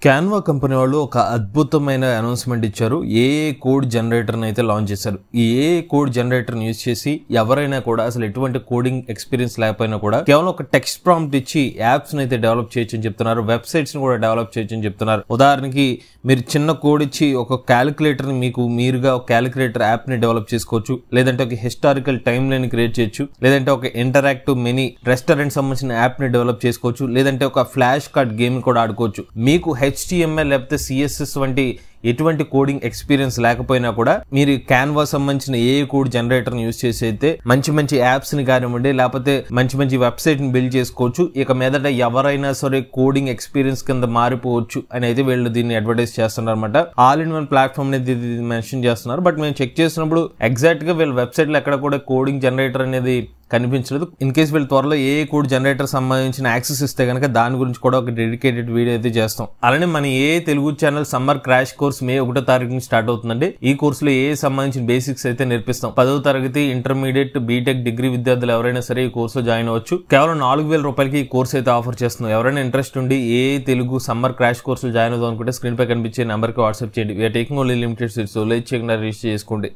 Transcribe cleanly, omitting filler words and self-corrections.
Canva company వాళ్ళు ఒక అద్భుతమైన అనౌన్స్మెంట్ ఇచ్చారు. ఏఏ కోడ్ జనరేటర్ని అయితే లాంచ్ చేశారు. ఈ ఏఏ కోడ్ జనరేటర్ని యూజ్ చేసి ఎవరైనా కూడా అసలు ఎటువంటి కోడింగ్ ఎక్స్పీరియన్స్ లేకపోయినా కూడా కేవలం ఒక టెక్స్ట్ ప్రాంప్ట్ ఇచ్చి యాప్స్ అయితే డెవలప్ చేయొచ్చు అని చెప్తున్నారు. వెబ్సైట్స్ ని కూడా డెవలప్ చేయొచ్చు అని చెప్తున్నారు. ఉదాహరణకి మీరు చిన్న కోడ్ ఇచ్చి ఒక క్యాలిక్యులేటర్ ని మీరుగా ఒక క్యాలిక్యులేటర్ యాప్ ని డెవలప్ చేసుకోవచ్చు, లేదంటే ఒక హిస్టారికల్ టైమ్ లైన్ క్రియేట్ చేయొచ్చు, లేదంటే ఒక ఇంటరాక్టివ్ మినీ రెస్టారెంట్ సంబంధించిన యాప్ ని డెవలప్ చేసుకోవచ్చు, లేదంటే ఒక ఫ్లాష్ కార్డ్ గేమ్ కూడా ఆడుకోవచ్చు. మీకు HTML లేకపోతే CSS వంటి ఎటువంటి కోడింగ్ ఎక్స్పీరియన్స్ లేకపోయినా కూడా మీరు క్యాన్వా సంబంధించిన ఏ కోడ్ జనరేటర్ యూజ్ చేసి అయితే మంచి యాప్స్ ని కానివ్వండి, లేకపోతే మంచి వెబ్సైట్ ని బిల్డ్ చేసుకోవచ్చు. ఇక మీదట ఎవరైనా సరే కోడింగ్ ఎక్స్పీరియన్స్ కింద మారిపోవచ్చు అని అయితే వీళ్ళు దీన్ని అడ్వర్టైజ్ చేస్తున్నారు అనమాట. ఆల్ ఇన్ వన్ ప్లాట్ఫామ్ అనేది మెన్షన్ చేస్తున్నారు. బట్ మేము చెక్ చేసినప్పుడు ఎగ్జాక్ట్ గా వీళ్ళ వెబ్సైట్ లో ఎక్కడ కూడా కోడింగ్ జనరేటర్ అనేది కనిపించలేదు. ఇన్ కేసు వీళ్ళు త్వరలో ఏ కోడ్ జనరేటర్ సంబంధించిన యాక్సెస్ ఇస్తే కనుక దాని గురించి కూడా ఒక డెడికేటెడ్ వీడియో అయితే చేస్తాం. అలానే మన ఏ Telugu channel summer crash course May 1వ తారీఖు స్టార్ట్ అవుతుందండి. ఈ కోర్సులో ఏ సంబంధించిన బేసిక్స్ అయితే నేర్పిస్తాం. 10వ తరగతి ఇంటర్మీడియట్ బీటెక్ డిగ్రీ విద్యార్థులు ఎవరైనా సరే ఈ కోర్సులో జాయిన్ అవ్వచ్చు. కేవలం 4000 రూపాయలకి ఈ కోర్స్ అయితే ఆఫర్ చేస్తున్నాం. ఎవరైనా ఇంట్రెస్ట్ ఉండి ఏ తెలుగు సమ్మర్ క్రాష్ కోర్సులు జాయిన్ అవుదాం అనుకుంటే స్క్రీన్ పై కనిపించే నెంబర్ కి వాట్సాప్ చేయండి. We're taking only limited seats. Late చేయకుండా రిజిస్టర్ చేసుకోండి.